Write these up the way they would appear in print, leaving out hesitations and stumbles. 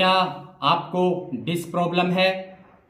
क्या आपको disc problem है?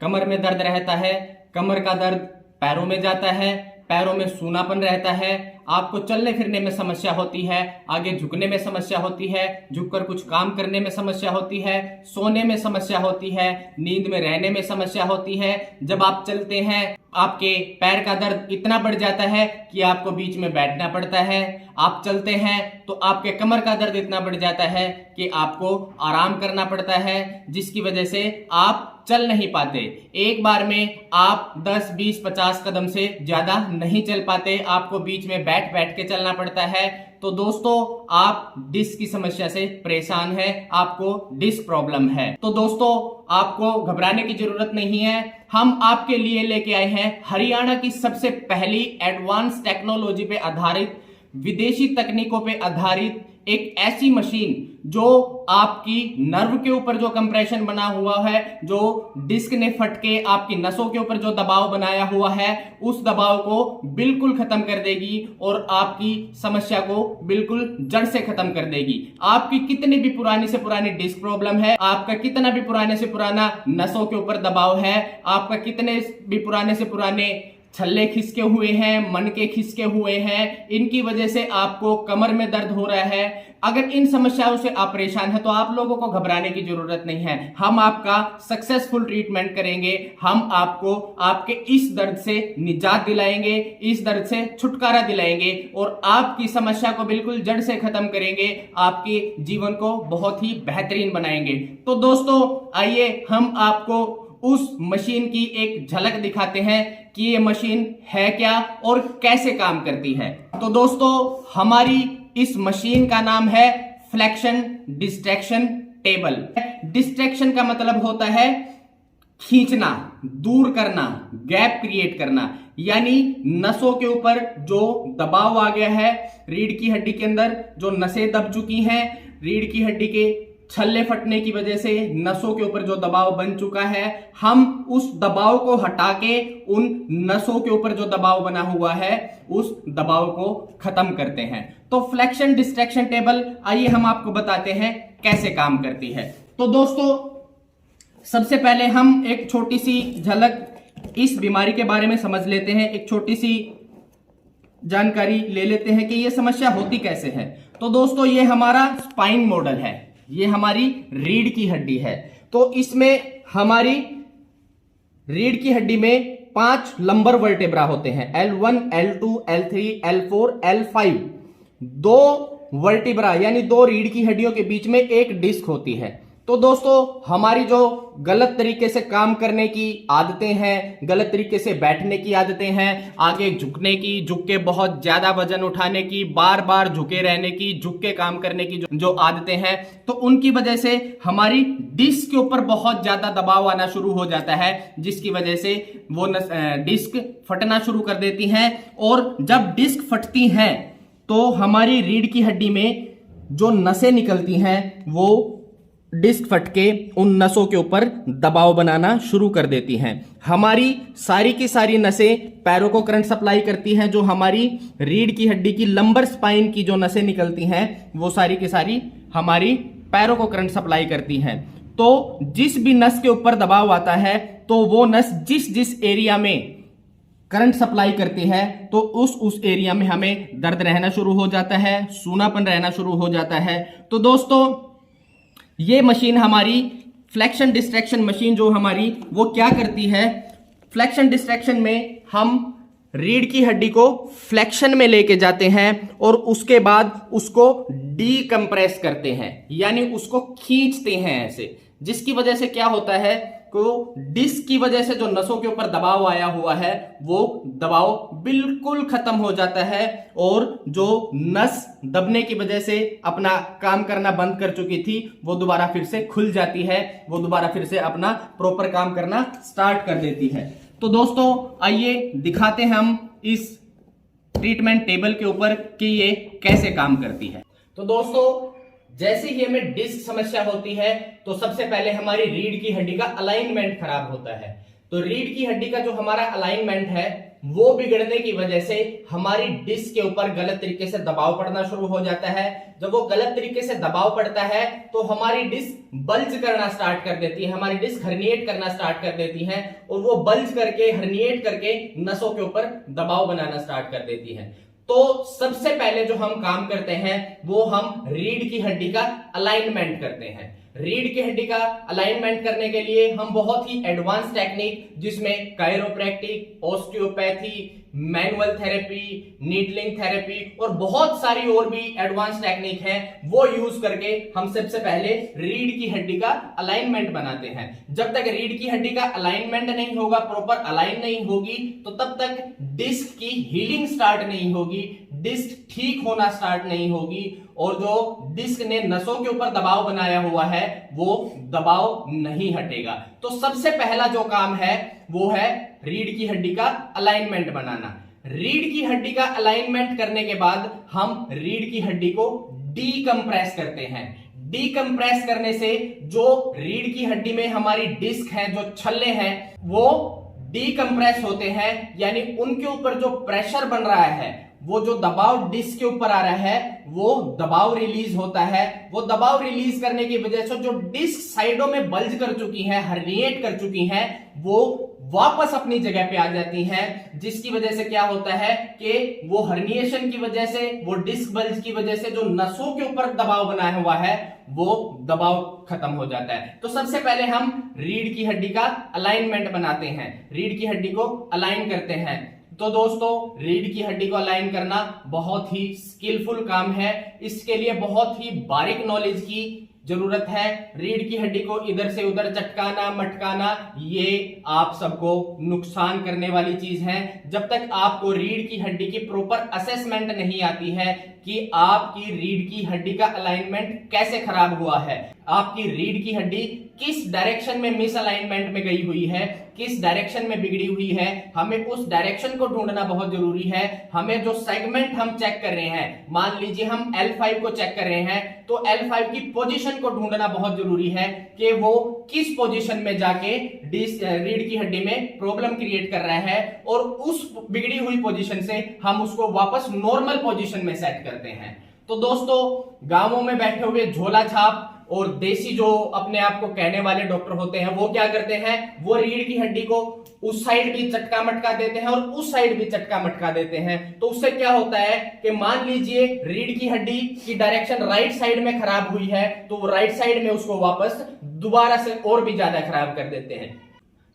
कमर में दर्द रहता है, कमर का दर्द पैरों में जाता है, पैरों में सूनापन रहता है, आपको चलने फिरने में समस्या होती है, आगे झुकने में समस्या होती है, झुककर कुछ काम करने में समस्या होती है, सोने में समस्या होती है, नींद में रहने में समस्या होती है। जब आप चलते हैं आपके पैर का दर्द इतना बढ़ जाता है कि आपको बीच में बैठना पड़ता है। आप चलते हैं तो आपके कमर का दर्द इतना बढ़ जाता है कि आपको आराम करना पड़ता है, जिसकी वजह से आप चल नहीं पाते। एक बार में आप 10, 20, 50 कदम से ज्यादा नहीं चल पाते, आपको बीच में बैठ बैठ के चलना पड़ता है। तो दोस्तों, आप डिस्क की समस्या से परेशान हैं, आपको डिस्क प्रॉब्लम है। तो दोस्तों, आपको घबराने की जरूरत नहीं है। हम आपके लिए लेके आए हैं हरियाणा की सबसे पहली एडवांस टेक्नोलॉजी पे आधारित, विदेशी तकनीकों पे आधारित एक ऐसी मशीन जो आपकी नर्व के ऊपर जो कंप्रेशन बना हुआ है, जो डिस्क ने फट के आपकी नसों के ऊपर जो दबाव बनाया हुआ है, उस दबाव को बिल्कुल खत्म कर देगी और आपकी समस्या को बिल्कुल जड़ से खत्म कर देगी। आपकी कितनी भी पुरानी से पुरानी डिस्क प्रॉब्लम है, आपका कितना भी पुराने से पुराना नसों के ऊपर दबाव है, आपका कितने भी पुराने से पुराने छल्ले खिसके हुए हैं, मन के खिसके हुए हैं, इनकी वजह से आपको कमर में दर्द हो रहा है, अगर इन समस्याओं से आप परेशान हैं तो आप लोगों को घबराने की जरूरत नहीं है। हम आपका सक्सेसफुल ट्रीटमेंट करेंगे। हम आपको आपके इस दर्द से निजात दिलाएंगे, इस दर्द से छुटकारा दिलाएंगे और आपकी समस्या को बिल्कुल जड़ से खत्म करेंगे, आपके जीवन को बहुत ही बेहतरीन बनाएंगे। तो दोस्तों, आइए हम आपको उस मशीन की एक झलक दिखाते हैं कि ये मशीन है क्या और कैसे काम करती है। तो दोस्तों, हमारी इस मशीन का नाम है फ्लेक्शन डिस्ट्रैक्शन टेबल। डिस्ट्रैक्शन का मतलब होता है खींचना, दूर करना, गैप क्रिएट करना, यानी नसों के ऊपर जो दबाव आ गया है, रीढ़ की हड्डी के अंदर जो नसें दब चुकी हैं, रीढ़ की हड्डी के छल्ले फटने की वजह से नसों के ऊपर जो दबाव बन चुका है, हम उस दबाव को हटा के उन नसों के ऊपर जो दबाव बना हुआ है उस दबाव को खत्म करते हैं। तो फ्लेक्शन डिस्ट्रैक्शन टेबल, आइए हम आपको बताते हैं कैसे काम करती है। तो दोस्तों, सबसे पहले हम एक छोटी सी झलक इस बीमारी के बारे में समझ लेते हैं, एक छोटी सी जानकारी ले लेते हैं कि यह समस्या होती कैसे है। तो दोस्तों, ये हमारा स्पाइन मॉडल है, ये हमारी रीढ़ की हड्डी है। तो इसमें हमारी रीढ़ की हड्डी में 5 लंबर वर्टेब्रा होते हैं, L1, L2, L3, L4, L5। 2 vertebra यानी 2 रीढ़ की हड्डियों के बीच में एक डिस्क होती है। तो दोस्तों, हमारी जो गलत तरीके से काम करने की आदतें हैं, गलत तरीके से बैठने की आदतें हैं, आगे झुकने की, झुक के बहुत ज्यादा वजन उठाने की, बार बार झुके रहने की, झुक के काम करने की जो आदतें हैं, तो उनकी वजह से हमारी डिस्क के ऊपर बहुत ज्यादा दबाव आना शुरू हो जाता है, जिसकी वजह से वो डिस्क फटना शुरू कर देती हैं। और जब डिस्क फटती हैं तो हमारी रीढ़ की हड्डी में जो नसें निकलती हैं वो डिस्क फट के उन नसों के ऊपर दबाव बनाना शुरू कर देती हैं। हमारी सारी की सारी नसें पैरों को करंट सप्लाई करती हैं। जो हमारी रीढ़ की हड्डी की लंबर स्पाइन की जो नसें निकलती हैं वो सारी की सारी हमारी पैरों को करंट सप्लाई करती हैं। तो जिस भी नस के ऊपर दबाव आता है तो वो नस जिस जिस एरिया में करंट सप्लाई करती है तो उस एरिया में हमें दर्द रहना शुरू हो जाता है, सूनापन रहना शुरू हो जाता है। तो दोस्तों, ये मशीन हमारी फ्लेक्शन डिस्ट्रैक्शन मशीन जो हमारी वो क्या करती है, फ्लेक्शन डिस्ट्रैक्शन में हम रीढ़ की हड्डी को फ्लेक्शन में लेके जाते हैं और उसके बाद उसको डीकंप्रेस करते हैं, यानी उसको खींचते हैं ऐसे, जिसकी वजह से क्या होता है को डिस्क की वजह से जो नसों के ऊपर दबाव आया हुआ है वो दबाव बिल्कुल खत्म हो जाता है और जो नस दबने की वजह से अपना काम करना बंद कर चुकी थी वो दोबारा फिर से खुल जाती है, वो दोबारा फिर से अपना प्रॉपर काम करना स्टार्ट कर देती है। तो दोस्तों, आइए दिखाते हैं हम इस ट्रीटमेंट टेबल के ऊपर कि ये कैसे काम करती है। तो दोस्तों, जैसे ही हमें डिस्क समस्या होती है तो सबसे पहले हमारी रीढ़ की हड्डी का अलाइनमेंट खराब होता है। तो रीढ़ की हड्डी का जो हमारा अलाइनमेंट है वो बिगड़ने की वजह से हमारी डिस्क के ऊपर गलत तरीके से दबाव पड़ना शुरू हो जाता है। जब वो गलत तरीके से दबाव पड़ता है तो हमारी डिस्क बल्ज करना स्टार्ट कर देती है, हमारी डिस्क हर्निएट करना स्टार्ट कर देती है और वो बल्ज करके हर्निएट करके नसों के ऊपर दबाव बनाना स्टार्ट कर देती है। तो सबसे पहले जो हम काम करते हैं वो हम रीढ़ की हड्डी का अलाइनमेंट करते हैं। रीढ़ की हड्डी का अलाइनमेंट करने के लिए हम बहुत ही एडवांस टेक्निक जिसमें chiropractic, osteopathy, manual therapy, needling therapy और बहुत सारी और भी एडवांस टेक्निक हैं वो यूज करके हम सबसे पहले रीढ़ की हड्डी का अलाइनमेंट बनाते हैं। जब तक रीढ़ की हड्डी का अलाइनमेंट नहीं होगा, प्रॉपर अलाइन नहीं होगी, तो तब तक डिस्क की हीलिंग स्टार्ट नहीं होगी, डिस्क ठीक होना स्टार्ट नहीं होगी और जो डिस्क ने नसों के ऊपर दबाव बनाया हुआ है वो दबाव नहीं हटेगा। तो सबसे पहला जो काम है वो है रीढ़ की हड्डी का अलाइनमेंट बनाना। रीढ़ की हड्डी का अलाइनमेंट करने के बाद हम रीढ़ की हड्डी को डीकंप्रेस करते हैं। डीकंप्रेस करने से जो रीढ़ की हड्डी में हमारी डिस्क है, जो छल्ले हैं, वो डीकंप्रेस होते हैं, यानी उनके ऊपर जो प्रेशर बन रहा है, वो जो दबाव डिस्क के ऊपर आ रहा है वो दबाव रिलीज होता है। वो दबाव रिलीज करने की वजह से जो डिस्क साइडों में बल्ज कर चुकी है, हर्निएट कर चुकी है, वो वापस अपनी जगह पे आ जाती हैं, जिसकी वजह से क्या होता है कि वो हर्निएशन की वजह से, वो डिस्क बल्ज की वजह से जो नसों के ऊपर दबाव बनाया हुआ है वो दबाव खत्म हो जाता है। तो सबसे पहले हम रीढ़ की हड्डी का अलाइनमेंट बनाते हैं, रीढ़ की हड्डी को अलाइन करते हैं। तो दोस्तों, रीढ़ की हड्डी को अलाइन करना बहुत ही स्किलफुल काम है, इसके लिए बहुत ही बारीक नॉलेज की जरूरत है। रीढ़ की हड्डी को इधर से उधर चटकाना मटकाना ये आप सबको नुकसान करने वाली चीज है। जब तक आपको रीढ़ की हड्डी की प्रॉपर असेसमेंट नहीं आती है कि आपकी रीढ़ की हड्डी का अलाइनमेंट कैसे खराब हुआ है, आपकी रीढ़ की हड्डी किस डायरेक्शन में मिस अलाइनमेंट में गई हुई है, किस डायरेक्शन में बिगड़ी हुई है, हमें उस डायरेक्शन को ढूंढना बहुत जरूरी है। हमें जो सेगमेंट हम चेक कर रहे हैं, मान लीजिए हम L5 को चेक कर रहे हैं, तो L5 की पोजीशन को ढूंढना बहुत जरूरी है कि वो किस पोजीशन में जाके रीढ़ की हड्डी में प्रॉब्लम क्रिएट कर रहा है और उस बिगड़ी हुई पोजीशन से हम उसको वापस नॉर्मल पोजीशन में सेट करते हैं। तो दोस्तों, गांवों में बैठे हुए झोला छाप और देसी जो अपने आप को कहने वाले डॉक्टर होते हैं वो क्या करते हैं, वो रीढ़ की हड्डी को उस साइड भी चटका मटका देते हैं और उस साइड भी चटका मटका देते हैं। तो उससे क्या होता है कि मान लीजिए रीढ़ की हड्डी की डायरेक्शन राइट साइड में खराब हुई है, तो वो राइट साइड में उसको वापस दोबारा से और भी ज्यादा खराब कर देते हैं।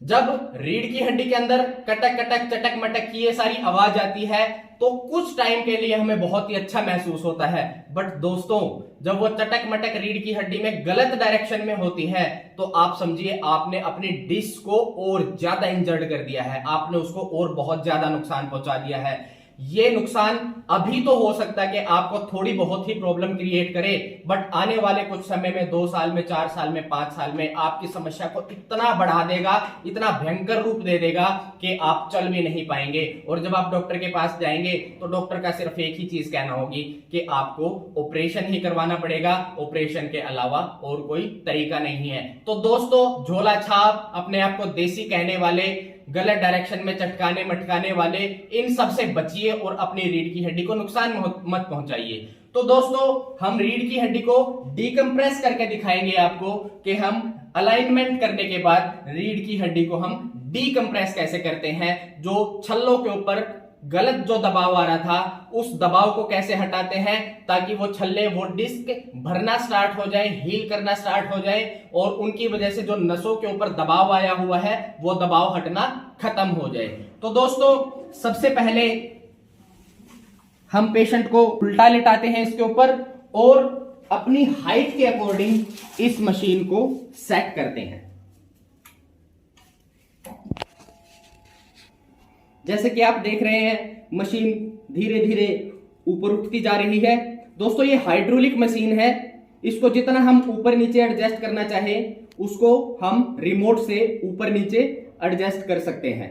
जब रीढ़ की हड्डी के अंदर कटक कटक चटक मटक की ये सारी आवाज आती है तो कुछ टाइम के लिए हमें बहुत ही अच्छा महसूस होता है, बट दोस्तों, जब वो चटक मटक रीढ़ की हड्डी में गलत डायरेक्शन में होती है तो आप समझिए आपने अपनी डिस्क को और ज्यादा इंजर्ड कर दिया है, आपने उसको और बहुत ज्यादा नुकसान पहुंचा दिया है। ये नुकसान अभी तो हो सकता है कि आपको थोड़ी बहुत ही प्रॉब्लम क्रिएट करे, बट आने वाले कुछ समय में 2 साल में, 4 साल में, 5 साल में आपकी समस्या को इतना बढ़ा देगा, इतना भयंकर रूप दे देगा कि आप चल भी नहीं पाएंगे। और जब आप डॉक्टर के पास जाएंगे तो डॉक्टर का सिर्फ एक ही चीज कहना होगी कि आपको ऑपरेशन ही करवाना पड़ेगा, ऑपरेशन के अलावा और कोई तरीका नहीं है। तो दोस्तों, झोला छाप, अपने आप को देसी कहने वाले, गलत डायरेक्शन में चटकाने मटकाने वाले, इन सब से बचिए और अपनी रीढ़ की हड्डी को नुकसान मत पहुंचाइए। तो दोस्तों, हम रीढ़ की हड्डी को डीकंप्रेस करके दिखाएंगे आपको कि हम अलाइनमेंट करने के बाद रीढ़ की हड्डी को हम डीकंप्रेस कैसे करते हैं, जो छल्लों के ऊपर गलत जो दबाव आ रहा था उस दबाव को कैसे हटाते हैं ताकि वो छल्ले, वो डिस्क भरना स्टार्ट हो जाए, हील करना स्टार्ट हो जाए और उनकी वजह से जो नसों के ऊपर दबाव आया हुआ है वो दबाव हटना खत्म हो जाए। तो दोस्तों, सबसे पहले हम पेशेंट को उल्टा लिटाते हैं इसके ऊपर और अपनी हाइट के अकॉर्डिंग इस मशीन को सेट करते हैं। जैसे कि आप देख रहे हैं, मशीन धीरे धीरे ऊपर उठती जा रही है। दोस्तों, ये हाइड्रोलिक मशीन है, इसको जितना हम ऊपर नीचे एडजस्ट करना चाहे उसको हम रिमोट से ऊपर नीचे एडजस्ट कर सकते हैं।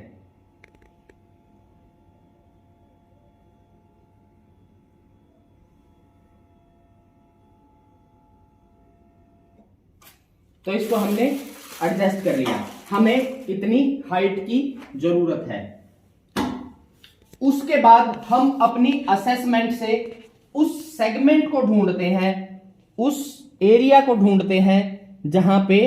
तो इसको हमने एडजस्ट कर लिया, हमें इतनी हाइट की जरूरत है। उसके बाद हम अपनी असेसमेंट से उस सेगमेंट को ढूंढते हैं, उस एरिया को ढूंढते हैं जहां पे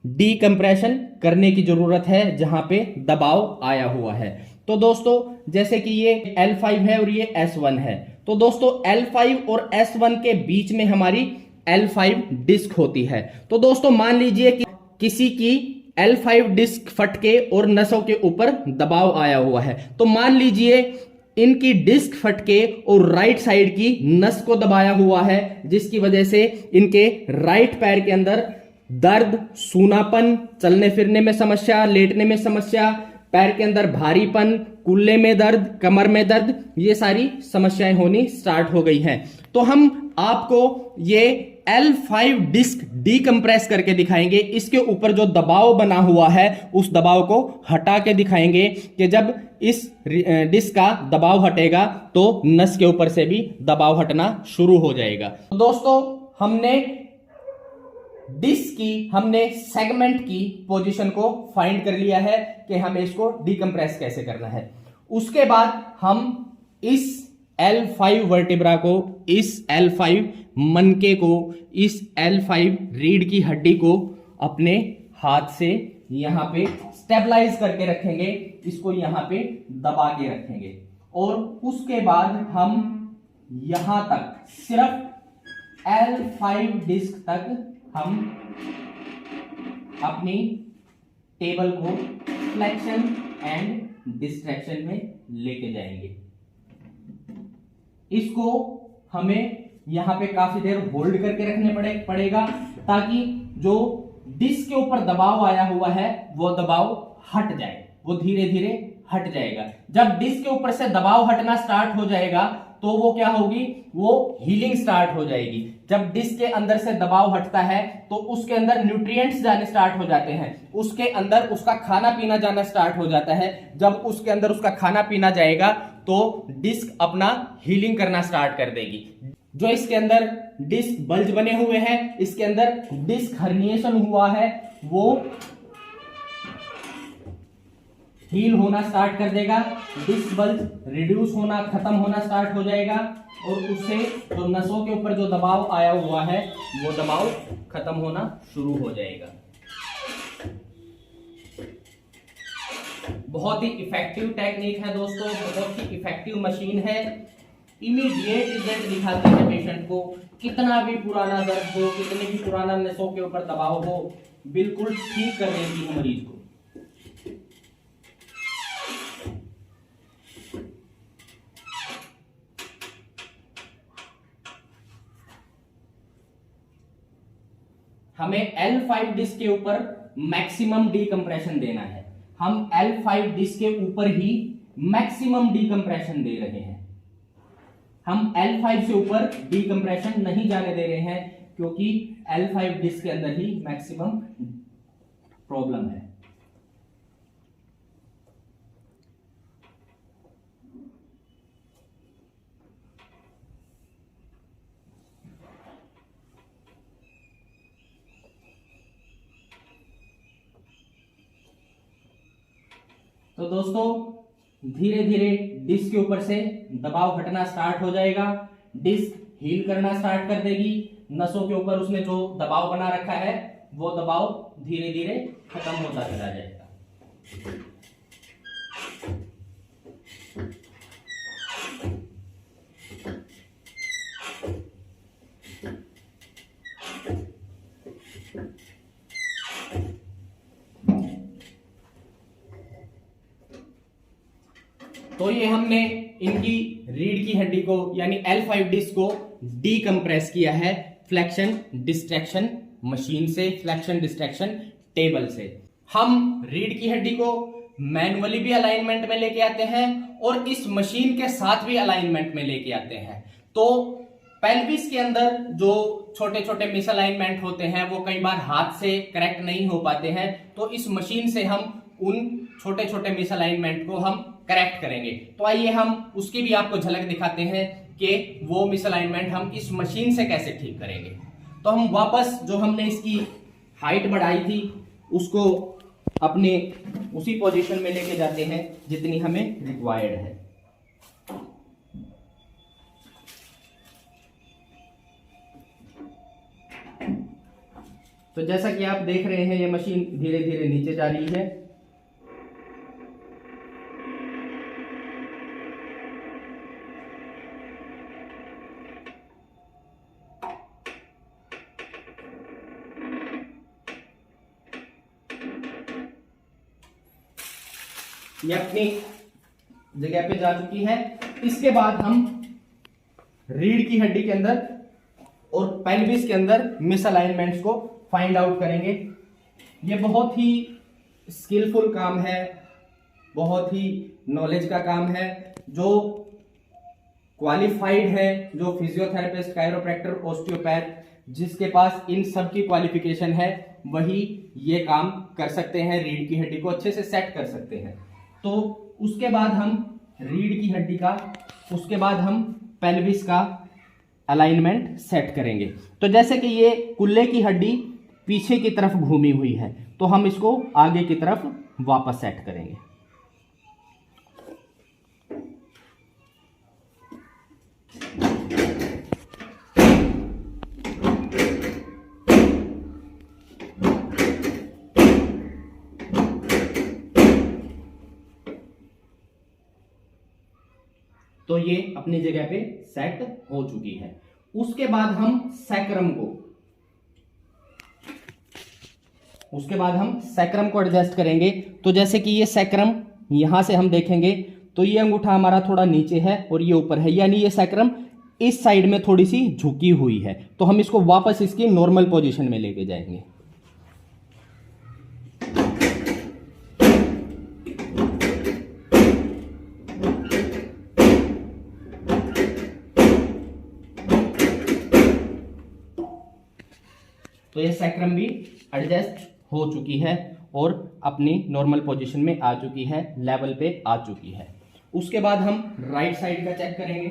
डीकंप्रेशन करने की जरूरत है, जहां पे दबाव आया हुआ है। तो दोस्तों जैसे कि ये L5 है और ये S1 है, तो दोस्तों L5 और S1 के बीच में हमारी L5 डिस्क होती है। तो दोस्तों मान लीजिए कि किसी की L5 डिस्क फटके और नसों के ऊपर दबाव आया हुआ है, तो मान लीजिए इनकी डिस्क फटके और राइट साइड की नस को दबाया हुआ है, जिसकी वजह से इनके राइट पैर के अंदर दर्द, सूनापन, चलने फिरने में समस्या, लेटने में समस्या, पैर के अंदर भारीपन, कुल्ले में दर्द, कमर में दर्द, ये सारी समस्याएं होनी स्टार्ट हो गई हैं। तो हम आपको ये L5 डिस्क डीकंप्रेस करके दिखाएंगे। इसके ऊपर जो दबाव बना हुआ है उस दबाव को हटा के दिखाएंगे कि जब इस डिस्क का दबाव हटेगा तो नस के ऊपर से भी दबाव हटना शुरू हो जाएगा। तो दोस्तों हमने डिस्क की, हमने सेगमेंट की पोजीशन को फाइंड कर लिया है कि हमें इसको डीकंप्रेस कैसे करना है। उसके बाद हम इस L5 वर्टिब्रा को, इस L5 मनके को, इस L5 रीढ़ की हड्डी को अपने हाथ से यहां पे स्टेबलाइज करके रखेंगे, इसको यहां पे दबा के रखेंगे और उसके बाद हम यहां तक, सिर्फ L5 डिस्क तक हम अपनी टेबल को फ्लेक्शन एंड डिस्ट्रैक्शन में लेके जाएंगे। इसको हमें यहां पे काफी देर होल्ड करके रखने पड़ेगा ताकि जो डिस्क के ऊपर दबाव आया हुआ है वो दबाव हट जाए, वो धीरे धीरे हट जाएगा। जब डिस्क के ऊपर से दबाव हटना स्टार्ट हो जाएगा तो वो क्या होगी, वो हीलिंग स्टार्ट हो जाएगी। जब डिस्क के अंदर से दबाव हटता है तो उसके अंदर न्यूट्रिएंट्स जाने स्टार्ट हो जाते हैं, उसके अंदर उसका खाना पीना जाना स्टार्ट हो जाता है। जब उसके अंदर उसका खाना पीना जाएगा तो डिस्क अपना हीलिंग करना स्टार्ट कर देगी। जो इसके अंदर डिस्क बल्ज बने हुए हैं, इसके अंदर डिस्क हर्निएशन हुआ है, वो हील होना स्टार्ट कर देगा। डिस्क बल्ज रिड्यूस होना, खत्म होना स्टार्ट हो जाएगा और उससे जो नसों के ऊपर जो दबाव आया हुआ है वो दबाव खत्म होना शुरू हो जाएगा। बहुत ही इफेक्टिव टेक्निक है दोस्तों, बहुत ही इफेक्टिव मशीन है। इमीडिएट रिजल्ट दिखाती है पेशेंट को। कितना भी पुराना दर्द हो, कितने भी पुराना नसों के ऊपर दबाव हो, बिल्कुल ठीक कर देती है मरीज को। हमें L5 डिस्क के ऊपर मैक्सिमम डीकंप्रेशन देना है। हम L5 डिस्क के ऊपर ही मैक्सिमम डीकंप्रेशन दे रहे हैं। हम L5 से ऊपर डीकंप्रेशन नहीं जाने दे रहे हैं क्योंकि L5 डिस्क के अंदर ही मैक्सिमम प्रॉब्लम है। तो दोस्तों धीरे धीरे डिस्क के ऊपर से दबाव हटना स्टार्ट हो जाएगा, डिस्क हील करना स्टार्ट कर देगी। नसों के ऊपर उसने जो दबाव बना रखा है वो दबाव धीरे धीरे खत्म होता चला जाएगा। तो ये हमने इनकी रीढ़ की हड्डी को यानी L5 डिस्क को डीकंप्रेस किया है फ्लेक्शन डिस्ट्रैक्शन मशीन से, फ्लेक्शन डिस्ट्रैक्शन टेबल से। हम रीढ़ की हड्डी को मैनुअली भी अलाइनमेंट में लेके आते हैं और इस मशीन के साथ भी अलाइनमेंट में लेके आते हैं। तो पेल्विस के अंदर जो छोटे छोटे मिसअलाइनमेंट होते हैं वो कई बार हाथ से करेक्ट नहीं हो पाते हैं, तो इस मशीन से हम उन छोटे छोटे मिसअलाइनमेंट को हम करेक्ट करेंगे। तो आइए हम उसकी भी आपको झलक दिखाते हैं कि वो मिसअलाइनमेंट हम इस मशीन से कैसे ठीक करेंगे। तो हम वापस जो हमने इसकी हाइट बढ़ाई थी उसको अपने उसी पोजीशन में लेके जाते हैं जितनी हमें रिक्वायर्ड है। तो जैसा कि आप देख रहे हैं ये मशीन धीरे धीरे नीचे जा रही है। ये अपनी जगह पे जा चुकी है। इसके बाद हम रीढ़ की हड्डी के अंदर और पेल्विस के अंदर मिसअलाइनमेंट्स को फाइंड आउट करेंगे। ये बहुत ही स्किलफुल काम है, बहुत ही नॉलेज का काम है। जो क्वालिफाइड है, जो फिजियोथेरेपिस्ट, कायरोप्रैक्टर, ऑस्टियोपैथ, जिसके पास इन सब की क्वालिफिकेशन है, वही ये काम कर सकते हैं, रीढ़ की हड्डी को अच्छे से सेट कर सकते हैं। तो उसके बाद हम रीढ़ की हड्डी का, उसके बाद हम पेल्विस का अलाइनमेंट सेट करेंगे। तो जैसे कि ये कुल्ले की हड्डी पीछे की तरफ घूमी हुई है, तो हम इसको आगे की तरफ वापस सेट करेंगे। तो ये अपनी जगह पे सेट हो चुकी है। उसके बाद हम सैक्रम को एडजस्ट करेंगे। तो जैसे कि ये सैक्रम यहां से हम देखेंगे तो ये अंगूठा हमारा थोड़ा नीचे है और ये ऊपर है, यानी ये सैक्रम इस साइड में थोड़ी सी झुकी हुई है। तो हम इसको वापस इसकी नॉर्मल पोजीशन में लेके जाएंगे। तो ये सैक्रम भी एडजस्ट हो चुकी है और अपनी नॉर्मल पोजीशन में आ चुकी है, लेवल पे आ चुकी है। उसके बाद हम राइट साइड का चेक करेंगे।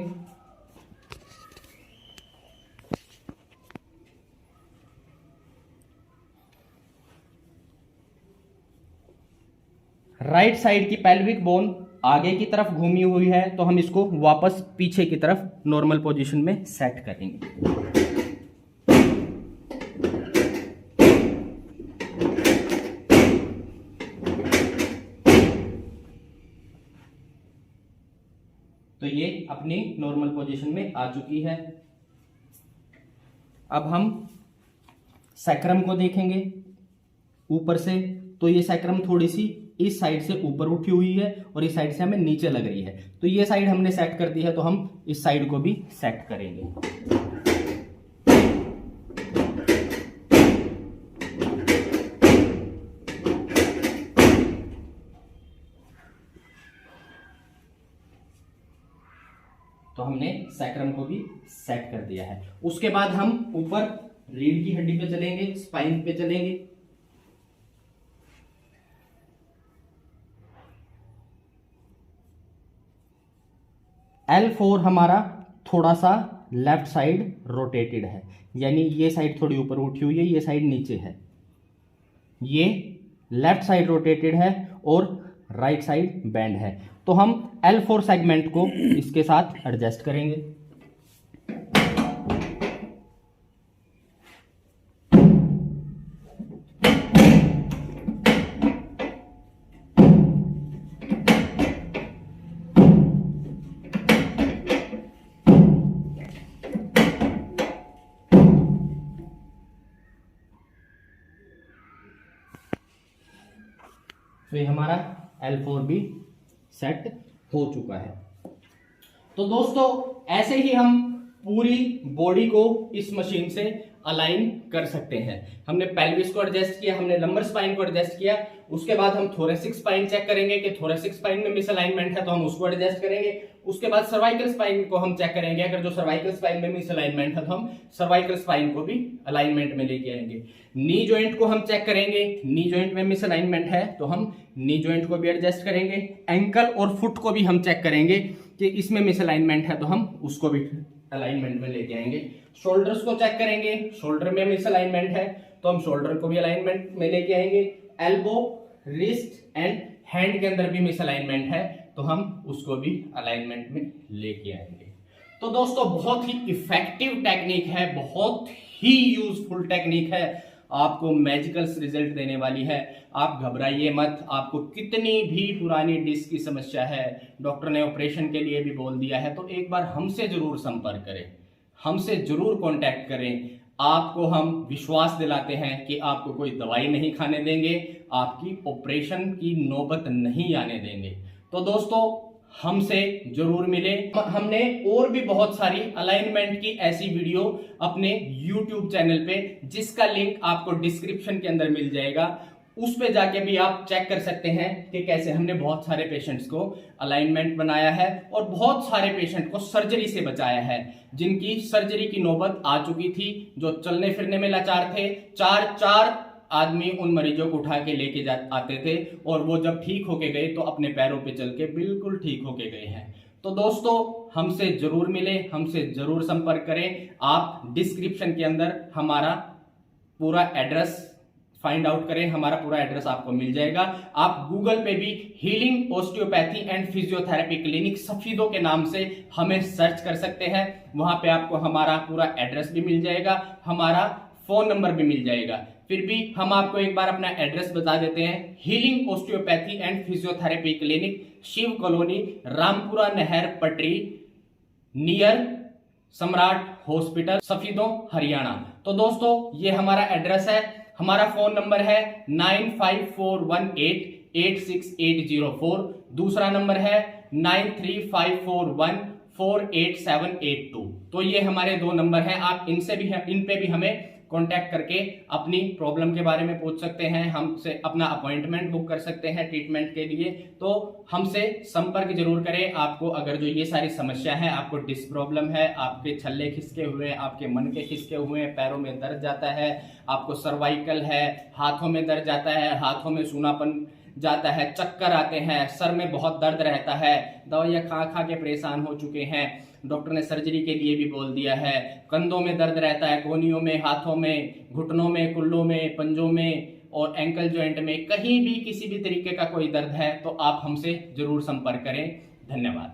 राइट साइड की पेल्विक बोन आगे की तरफ घूमी हुई है, तो हम इसको वापस पीछे की तरफ नॉर्मल पोजीशन में सेट करेंगे। तो ये अपनी नॉर्मल पोजीशन में आ चुकी है। अब हम सैक्रम को देखेंगे ऊपर से। तो ये सैक्रम थोड़ी सी इस साइड से ऊपर उठी हुई है और इस साइड से हमें नीचे लग रही है। तो ये साइड हमने सेट कर दी है, तो हम इस साइड को भी सेट करेंगे। तो हमने सैक्रम को भी सेट कर दिया है। उसके बाद हम ऊपर रीढ़ की हड्डी पे चलेंगे, स्पाइन पे चलेंगे। L4 हमारा थोड़ा सा लेफ्ट साइड रोटेटेड है, यानी ये साइड थोड़ी ऊपर उठी हुई है, ये साइड नीचे है। ये लेफ्ट साइड रोटेटेड है और राइट साइड बेंड है। तो हम L4 सेगमेंट को इसके साथ एडजस्ट करेंगे। तो ये हमारा L4 भी सेट हो चुका है। तो दोस्तों ऐसे ही हम पूरी बॉडी को इस मशीन से अलाइन कर सकते हैं। हमने पेल्विस को एडजस्ट किया, हमने लंबर स्पाइन को एडजस्ट किया। उसके बाद हम थोरेसिक स्पाइन चेक करेंगे कि थोरेसिक स्पाइन में मिसअलाइनमेंट है तो हम उसको एडजस्ट करेंगे। उसके बाद सर्वाइकल स्पाइन को हम चेक करेंगे, अगर जो सर्वाइकल स्पाइन में मिसअलाइनमेंट है तो हम सर्वाइकल स्पाइन को भी अलाइनमेंट में लेके आएंगे। नी जॉइंट को हम चेक करेंगे, नी जॉइंट में मिसअलाइनमेंट है तो हम नी जॉइंट को भी एडजस्ट करेंगे। एंकल और फुट को भी हम चेक करेंगे कि इसमें मिसअलाइनमेंट है तो हम उसको भी अलाइनमेंट में लेके आएंगे। शोल्डर्स को चेक करेंगे, शोल्डर में मिसअलाइनमेंट है तो हम शोल्डर को भी अलाइनमेंट में लेके आएंगे। एल्बो, रिस्ट एंड हैंड के अंदर भी मिसअलाइनमेंट है तो हम उसको भी अलाइनमेंट में लेके आएंगे। तो दोस्तों बहुत ही इफेक्टिव टेक्निक है, बहुत ही यूजफुल टेक्निक है। आपको मैजिकल रिजल्ट देने वाली है। आप घबराइए मत। आपको कितनी भी पुरानी डिस्क की समस्या है, डॉक्टर ने ऑपरेशन के लिए भी बोल दिया है, तो एक बार हमसे जरूर संपर्क करें, हमसे जरूर कांटेक्ट करें। आपको हम विश्वास दिलाते हैं कि आपको कोई दवाई नहीं खाने देंगे, आपकी ऑपरेशन की नौबत नहीं आने देंगे। तो दोस्तों हमसे जरूर मिले। हमने और भी बहुत सारी अलाइनमेंट की ऐसी वीडियो अपने YouTube चैनल पे, जिसका लिंक आपको डिस्क्रिप्शन के अंदर मिल जाएगा, उस पे जाके भी आप चेक कर सकते हैं कि कैसे हमने बहुत सारे पेशेंट्स को अलाइनमेंट बनाया है और बहुत सारे पेशेंट को सर्जरी से बचाया है, जिनकी सर्जरी की नौबत आ चुकी थी, जो चलने फिरने में लाचार थे। चार आदमी उन मरीजों को उठा के लेके आते थे और वो जब ठीक होके गए तो अपने पैरों पे चल के बिल्कुल ठीक होके गए हैं। तो दोस्तों हमसे जरूर मिले, हमसे जरूर संपर्क करें। आप डिस्क्रिप्शन के अंदर हमारा पूरा एड्रेस फाइंड आउट करें, हमारा पूरा एड्रेस आपको मिल जाएगा। आप गूगल पे भी healing osteopathy and physiotherapy clinic Safidon के नाम से हमें सर्च कर सकते हैं। वहां पे आपको हमारा पूरा एड्रेस भी मिल जाएगा, हमारा फोन नंबर भी मिल जाएगा। फिर भी हम आपको एक बार अपना एड्रेस बता देते हैं। Healing osteopathy and physiotherapy clinic, Shiv colony, Rampura नहर पटरी, नियर सम्राट हॉस्पिटल, सफीदों, हरियाणा। तो दोस्तों ये हमारा एड्रेस है। हमारा फोन नंबर है 9541886804। दूसरा नंबर है 9354148782। तो ये हमारे दो नंबर हैं। आप इन पे भी हमें कांटेक्ट करके अपनी प्रॉब्लम के बारे में पूछ सकते हैं, हमसे अपना अपॉइंटमेंट बुक कर सकते हैं ट्रीटमेंट के लिए। तो हमसे संपर्क जरूर करें। आपको अगर जो ये सारी समस्या है, आपको डिस्क प्रॉब्लम है, आपके छल्ले खिसके हुए, आपके मन के खिसके हुए, पैरों में दर्द जाता है, आपको सर्वाइकल है, हाथों में दर्द जाता है, हाथों में सूनापन जाता है, चक्कर आते हैं, सर में बहुत दर्द रहता है, दवाइयाँ खा खा के परेशान हो चुके हैं, डॉक्टर ने सर्जरी के लिए भी बोल दिया है, कंधों में दर्द रहता है, कोहनियों में, हाथों में, घुटनों में, कुल्लों में, पंजों में और एंकल जॉइंट में, कहीं भी किसी भी तरीके का कोई दर्द है तो आप हमसे जरूर संपर्क करें। धन्यवाद।